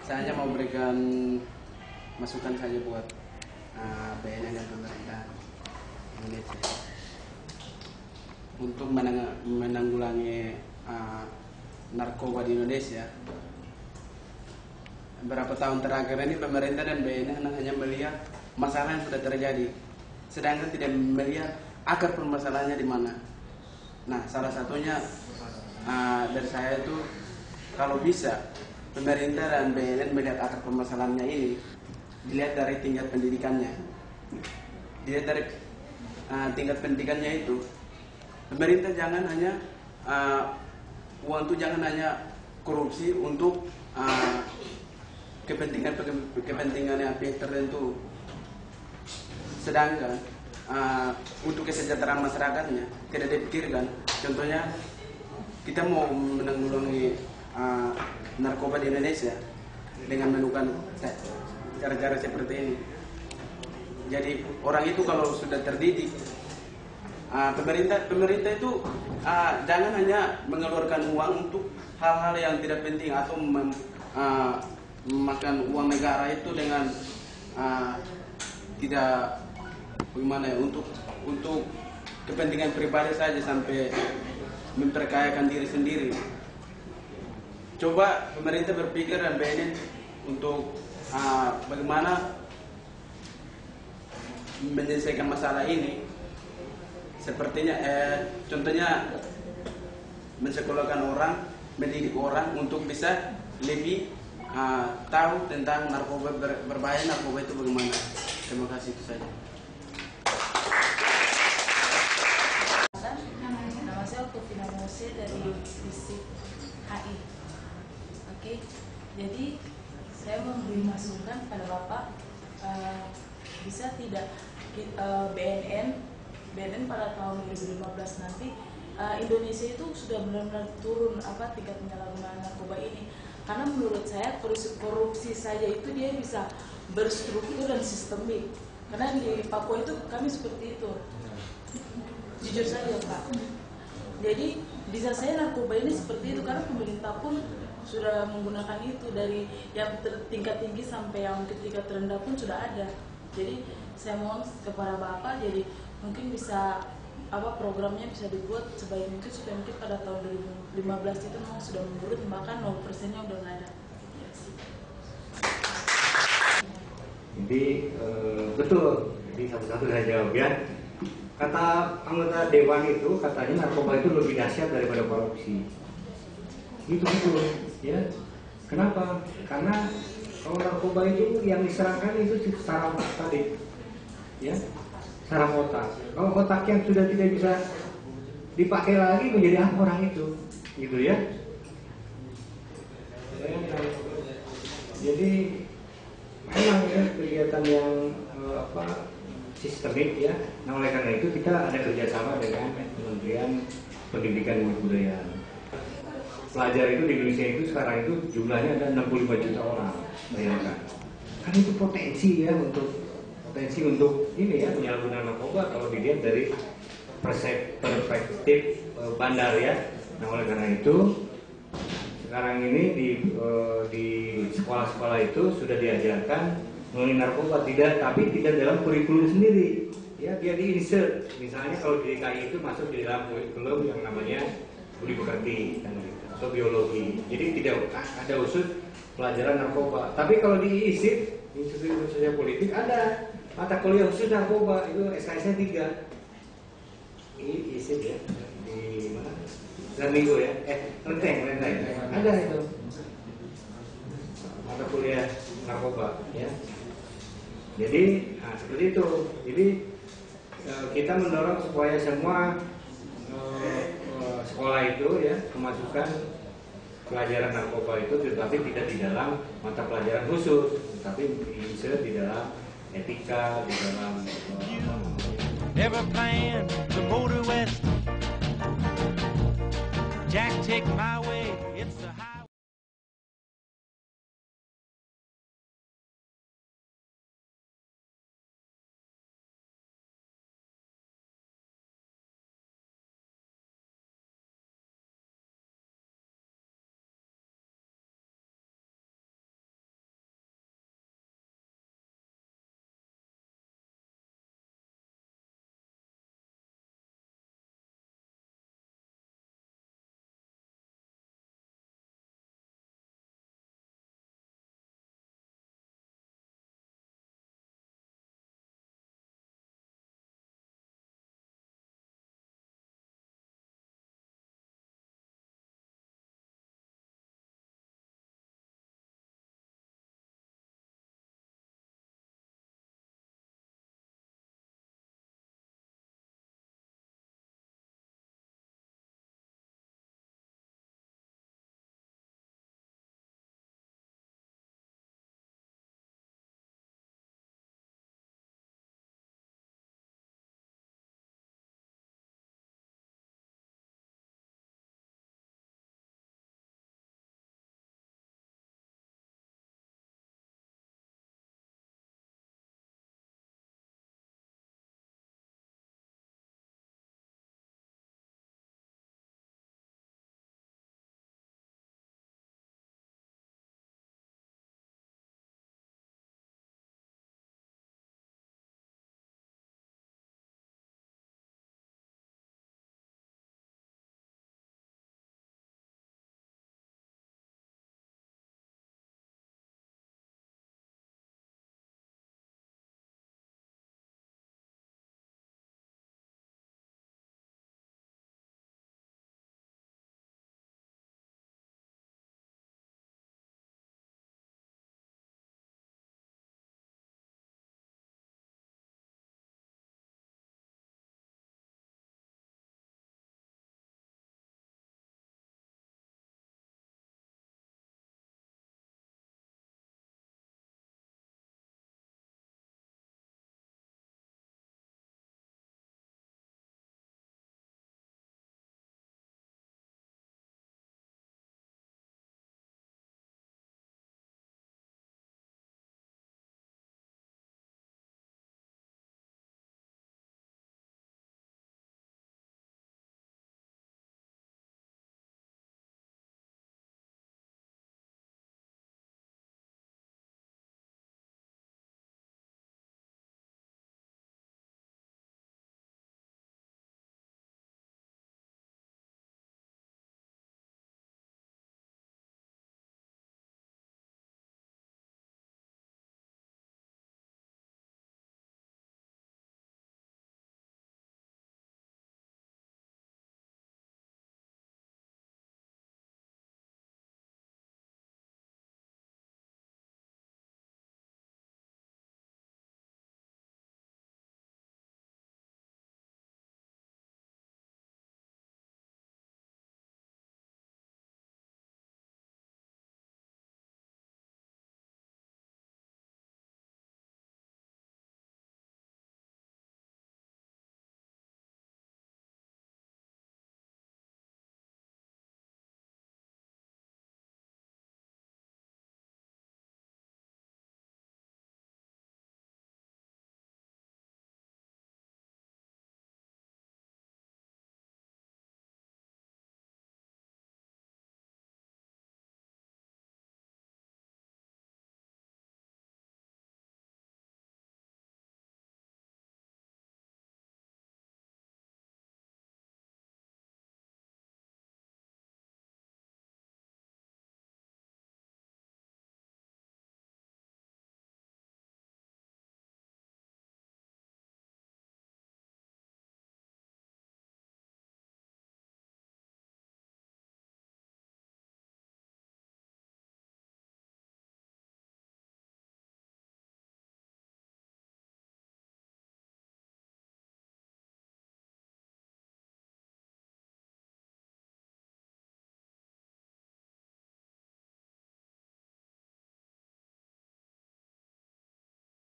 Saya hanya mau berikan masukan saja buat BNN dan pemerintah Indonesia untuk menanggulangi narkoba di Indonesia. Beberapa tahun terakhir ini pemerintah dan BNN hanya melihat masalah yang sudah terjadi, sedangkan tidak melihat akar permasalahannya di mana. Nah, salah satunya dari saya itu, kalau bisa pemerintah dan BNN melihat akar permasalahannya ini, dilihat dari tingkat pendidikannya. Dilihat dari tingkat pendidikannya itu, pemerintah jangan hanya uang itu jangan hanya korupsi untuk kepentingan yang pihak tertentu, sedangkan untuk kesejahteraan masyarakatnya tidak dipikirkan. Contohnya, kita mau menanggulangi narkoba di Indonesia dengan melakukan cara-cara seperti ini. Jadi orang itu kalau sudah terdidik, pemerintah itu jangan hanya mengeluarkan uang untuk hal-hal yang tidak penting atau memakan uang negara itu dengan tidak bagaimana ya, untuk kepentingan pribadi saja sampai memperkayakan diri sendiri. Coba pemerintah berpikir dan BNN untuk bagaimana menyelesaikan masalah ini. Sepertinya contohnya mensekolahkan orang, mendidik orang untuk bisa lebih tahu tentang narkoba, berbahaya narkoba itu bagaimana. Terima kasih, itu saja. Nama saya Oktovina Mose dari FISIP HI. Oke, jadi saya memberi masukan pada Bapak, bisa tidak BNN pada tahun 2015 nanti Indonesia itu sudah benar-benar turun tingkat penyalahgunaan narkoba ini. Karena menurut saya korupsi saja itu dia bisa berstruktur dan sistemik. Karena di Papua itu kami seperti itu. Jujur saja Pak. Jadi bisa saya narkoba ini seperti itu karena pemerintah pun sudah menggunakan itu, dari yang tingkat tinggi sampai yang tingkat terendah pun sudah ada. Jadi saya mohon kepada Bapak, jadi mungkin bisa programnya bisa dibuat sebaik mungkin supaya mungkin pada tahun 2015 itu memang sudah menurun, bahkan 0%-nya udah nggak ada. Jadi betul, jadi satu-satu saya jawab ya. Kata anggota dewan itu, katanya narkoba itu lebih dahsyat daripada korupsi. Itu betul, ya. Kenapa? Karena kalau narkoba itu yang diserangkan itu saraf tadi, ya, saraf otak. Kalau otak yang sudah tidak bisa dipakai lagi, menjadi apa orang itu, gitu ya. Jadi memang ya kegiatan yang sistemik ya. Nah, oleh karena itu kita ada kerjasama dengan Kementerian Pendidikan dan Kebudayaan. Pelajar itu di Indonesia itu sekarang itu jumlahnya ada 65 juta orang, bayangkan. Kan itu potensi untuk ini ya, penyalahgunaan narkoba kalau dilihat dari perspektif bandar ya. Nah, oleh karena itu sekarang ini di sekolah-sekolah itu sudah diajarkan mengenai narkoba, tapi tidak dalam kurikulum sendiri. Ya, dia di-insert. Misalnya kalau di DKI itu masuk di dalam kurikulum yang namanya budi pekerti atau biologi. Jadi tidak ada unsur pelajaran narkoba. Tapi kalau di ISIP, Institut Sosial Politik, ada mata kuliah khusus narkoba, itu SKS-nya 3. Ini ISIP ya, di mana? Minggu ya, Lenteng, ada itu mata kuliah narkoba ya. Jadi seperti itu. Jadi kita mendorong supaya semua sekolah itu ya memasukkan pelajaran narkoba itu, tetapi tidak di dalam mata pelajaran khusus, tetapi bisa di dalam etika, di dalam Never plan to go to west. Jack, take my way.